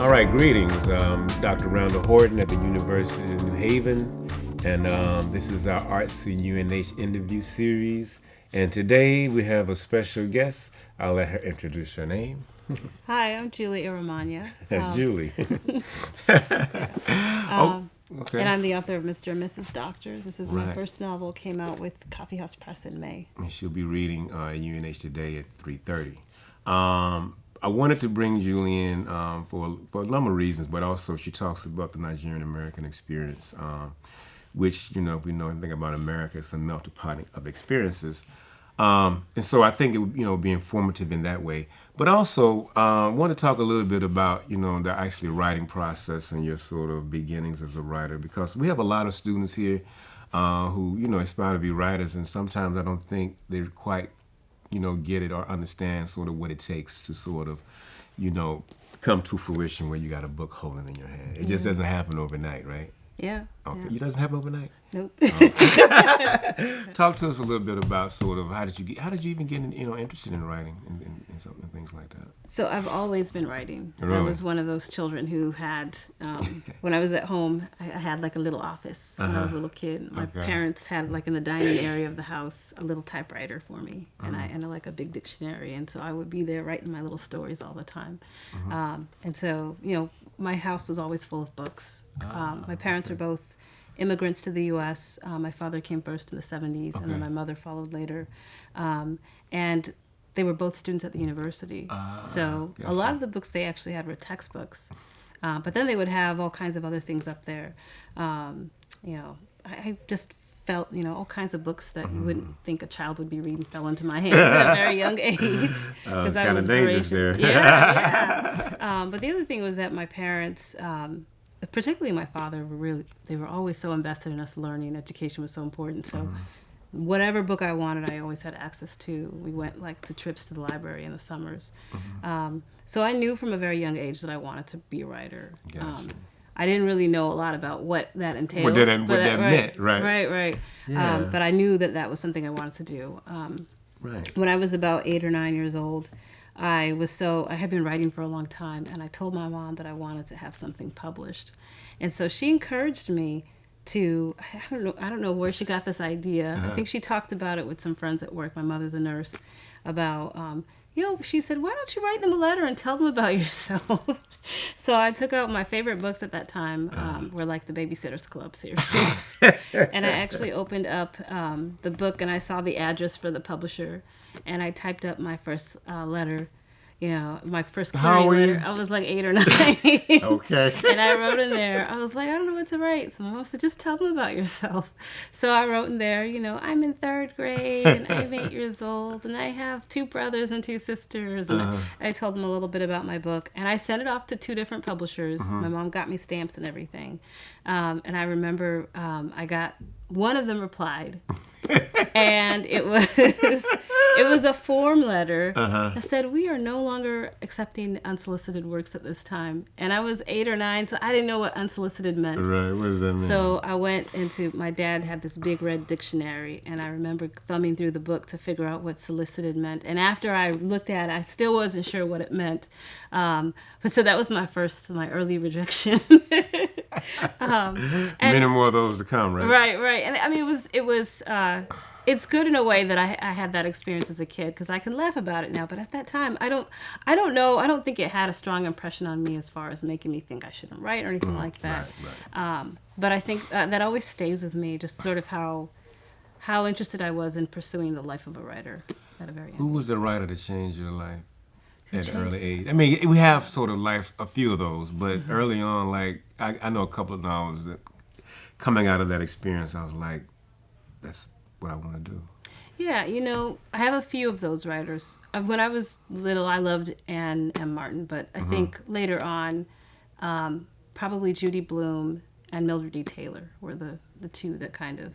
All right, greetings. Dr. Randall Horton at the University of New Haven, and this is our Arts UNH interview series. And today we have a special guest. I'll let her introduce her name. Hi, I'm Julie Iromuanya. That's Julie. Okay. And I'm the author of Mr. and Mrs. Doctor. This is my first novel. Came out with Coffee House Press in May. And she'll be reading UNH today at 3:30. I wanted to bring Julie in for a number of reasons, but also she talks about the Nigerian American experience, which, if we know anything about America, it's a melting pot of experiences. And so I think it would, be informative in that way. But also, I want to talk a little bit about, the actually writing process and your sort of beginnings as a writer, because we have a lot of students here who, aspire to be writers, and sometimes I don't think they're quite, get it or understand sort of what it takes to sort of, come to fruition where you got a book holding in your hand. It just doesn't happen overnight, right? Yeah. Okay. Yeah. It doesn't happen overnight? Nope. Talk to us a little bit about sort of how did you even get interested in writing and something things like that? So I've always been writing. Really? I was one of those children who had, when I was at home, I had like a little office when I was a little kid. My parents had like in the dining area of the house a little typewriter for me, and like a big dictionary, and so I would be there writing my little stories all the time. And so my house was always full of books. My parents are both immigrants to the U.S. My father came first in the 70s, and then my mother followed later. And they were both students at the university. So gotcha. a lot of the books they actually had were textbooks. But then they would have all kinds of other things up there. I just felt, all kinds of books that you wouldn't think a child would be reading fell into my hands at a very young age. Because I was voracious. There. Yeah. But the other thing was that my parents, particularly my father, they were always so invested in us learning. Education was so important. So whatever book I wanted, I always had access to. We went to trips to the library in the summers. So I knew from a very young age that I wanted to be a writer. Gotcha. I didn't really know a lot about what that entailed. What that meant, right? Right. Yeah. But I knew that was something I wanted to do. When I was about 8 or 9 years old, I had been writing for a long time, and I told my mom that I wanted to have something published. And so she encouraged me to, I don't know where she got this idea. I think she talked about it with some friends at work. My mother's a nurse. About, she said, why don't you write them a letter and tell them about yourself? So I took out my favorite books at that time, were like the Babysitter's Club series. And I actually opened up the book, and I saw the address for the publisher, and I typed up my first letter. My first query letter. I was like 8 or 9. Okay. And I wrote in there, I was like, I don't know what to write. So my mom said, just tell them about yourself. So I wrote in there, I'm in 3rd grade, and I'm 8 years old, and I have 2 brothers and 2 sisters. And I told them a little bit about my book. And I sent it off to 2 different publishers. My mom got me stamps and everything. And I remember one of them replied. And it was a form letter that said, we are no longer accepting unsolicited works at this time. And I was 8 or 9, so I didn't know what unsolicited meant. Right, what does that mean? So I went my dad had this big red dictionary, and I remember thumbing through the book to figure out what solicited meant. And after I looked at it, I still wasn't sure what it meant. But so that was my early rejection. Many more of those to come, right? Right. And I mean, it's good in a way that I had that experience as a kid, because I can laugh about it now. But at that time, I don't know. I don't think it had a strong impression on me as far as making me think I shouldn't write or anything like that. Right. But I think that always stays with me, just sort of how interested I was in pursuing the life of a writer at a very young age. Who was the writer that changed your life at an early age? I mean, we have sort of a few of those, but early on, I know a couple of novels that coming out of that experience, I was like, that's what I want to do. Yeah, I have a few of those writers. When I was little, I loved Anne M. Martin, but I think later on, probably Judy Blume and Mildred D. Taylor were the 2 that kind of,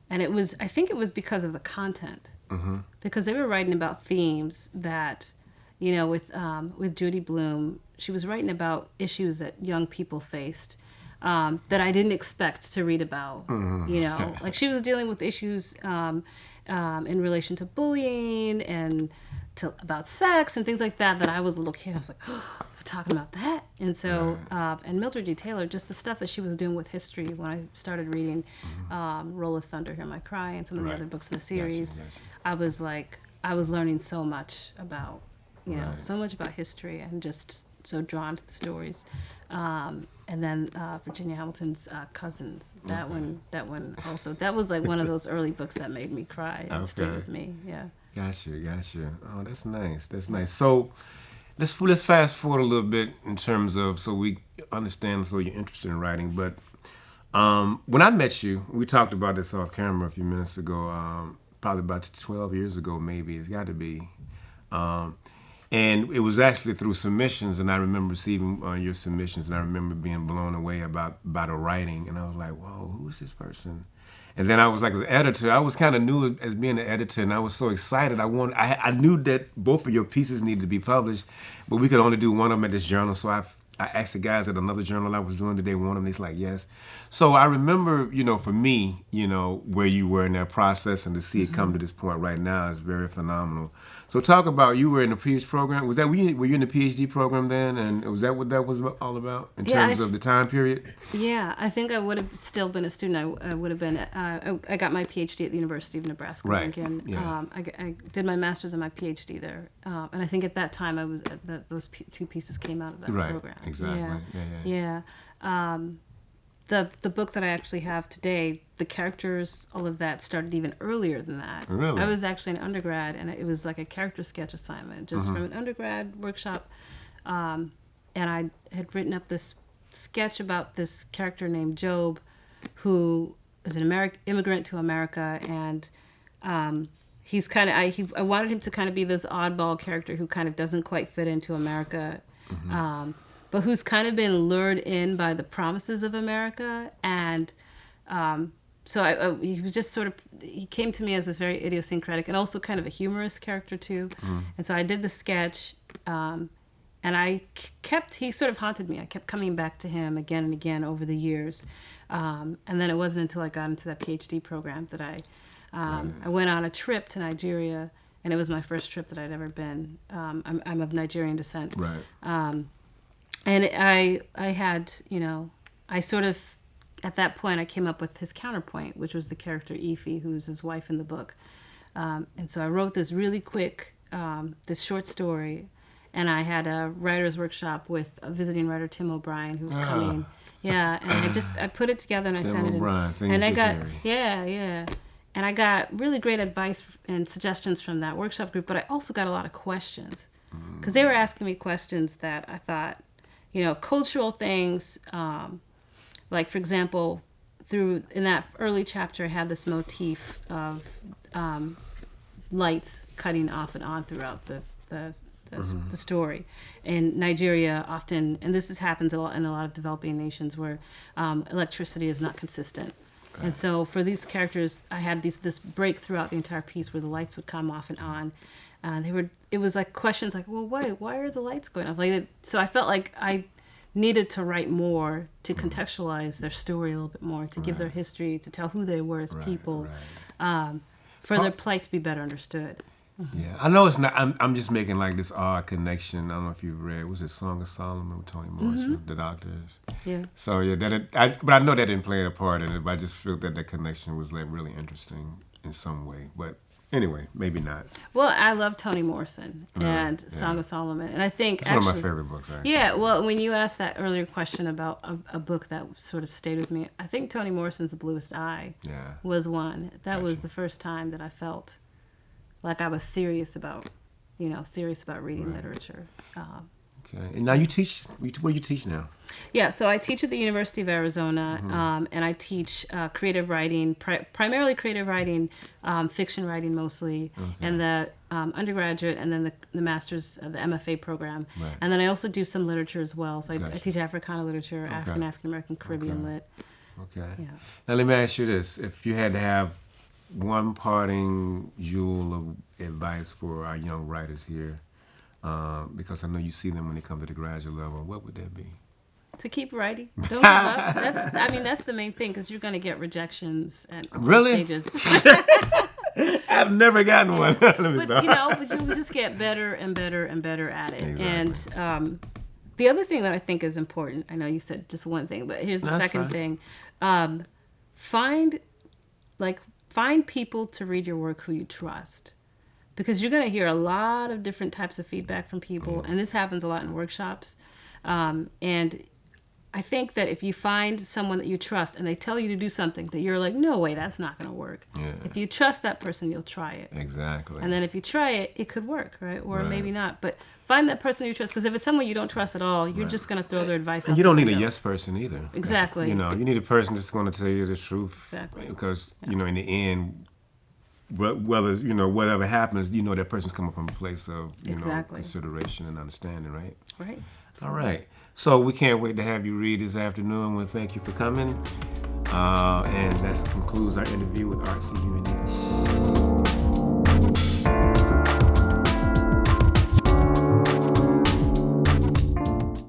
and I think it was because of the content, because they were writing about themes that, with Judy Blume, she was writing about issues that young people faced. That I didn't expect to read about, like she was dealing with issues in relation to bullying and about sex and things like that I was a little kid. I was like, oh, talking about that. And so, and Mildred D. Taylor, just the stuff that she was doing with history when I started reading Roll of Thunder, Hear My Cry, and some of the other books in the series, I was like, I was learning so much about, so much about history, and just so drawn to the stories. And then Virginia Hamilton's Cousins, that one also, that was like one of those early books that made me cry and stayed with me. Yeah. Gotcha. Oh, that's nice. So let's fast forward a little bit in terms of, so we understand, so you're interested in writing. But when I met you, we talked about this off camera a few minutes ago, probably about 12 years ago, maybe. It's got to be. And it was actually through submissions, and I remember receiving your submissions, and I remember being blown away about the writing, and I was like, whoa, who is this person? And then I was like, as an editor, I was kind of new as being an editor, and I was so excited. I knew that both of your pieces needed to be published, but we could only do one of them at this journal, so I asked the guys at another journal I was doing, did they want them? He's like, yes. So I remember, for me, where you were in that process, and to see it come to this point right now is very phenomenal. So talk about, you were in the PhD program. Were you in the PhD program then? And was that what that was all about in terms of the time period? Yeah, I think I would have still been a student. I would have been, I got my PhD at the University of Nebraska. Right. I did my master's and my PhD there. And I think at that time those two pieces came out of that program. Exactly. Yeah. The book that I actually have today, the characters, all of that started even earlier than that. Really? I was actually an undergrad, and it was like a character sketch assignment, just from an undergrad workshop. And I had written up this sketch about this character named Job, who is an immigrant to America, and he's kind of, I wanted him to kind of be this oddball character who kind of doesn't quite fit into America. But who's kind of been lured in by the promises of America. And so he was just sort of, he came to me as this very idiosyncratic and also kind of a humorous character too. And so I did the sketch, and he sort of haunted me. I kept coming back to him again and again over the years. And then it wasn't until I got into that PhD program that I went on a trip to Nigeria, and it was my first trip that I'd ever been. I'm of Nigerian descent. Right. And I had, I sort of, at that point, I came up with his counterpoint, which was the character Ify, who's his wife in the book. And so I wrote this really quick, this short story, and I had a writer's workshop with a visiting writer, Tim O'Brien, who was coming. Yeah, and I put it together and I sent it in. And I got, and I got really great advice and suggestions from that workshop group, but I also got a lot of questions. Because they were asking me questions that I thought, cultural things, like, for example, in that early chapter, I had this motif of lights cutting off and on throughout the story. In Nigeria, often, and this happens a lot in a lot of developing nations where electricity is not consistent. And so for these characters, I had this break throughout the entire piece where the lights would come off and on. It was like questions like, well, why are the lights going off? So I felt like I needed to write more to contextualize their story a little bit more, to give their history, to tell who they were as people, for their plight to be better understood. Yeah, I know it's not. I'm just making like this odd connection. I don't know if you've read. Was it Song of Solomon with Toni Morrison, the Doctors? Yeah. So yeah, but I know that didn't play a part in it. But I just felt that connection was like really interesting in some way. But anyway, maybe not. Well, I love Toni Morrison and Song of Solomon, and I think it's one of my favorite books. Actually. Yeah. Well, when you asked that earlier question about a book that sort of stayed with me, I think Toni Morrison's The Bluest Eye was one. That was the first time that I felt like I was serious about reading literature. Okay. And now you teach. Where you teach now? Yeah, so I teach at the University of Arizona, and I teach creative writing, primarily creative writing, fiction writing mostly, and the undergraduate, and then the master's, the MFA program. Right. And then I also do some literature as well. So I teach Africana literature, African-American, Caribbean lit. Okay. Yeah. Now let me ask you this. If you had to have one parting jewel of advice for our young writers here, because I know you see them when they come to the graduate level, what would that be? To keep writing. Don't give up. That's the main thing, because you're going to get rejections at stages. I've never gotten one. But you just get better and better and better at it. Exactly. And The other thing that I think is important, I know you said just one thing, but here's the second thing. Find people to read your work who you trust. Because you're going to hear a lot of different types of feedback from people, and this happens a lot in workshops. And I think that if you find someone that you trust and they tell you to do something that you're like, no way, that's not going to work. Yeah. If you trust that person, you'll try it. Exactly. And then if you try it, it could work, right? Or maybe not. But find that person you trust, because if it's someone you don't trust at all, you're just going to throw their advice out. And you don't need a yes person either. Exactly. You need a person that's going to tell you the truth. Exactly. Because, in the end, whether whatever happens, that person's coming from a place of consideration and understanding, right? Right. All right. So we can't wait to have you read this afternoon. We thank you for coming, and that concludes our interview with Arts UNH.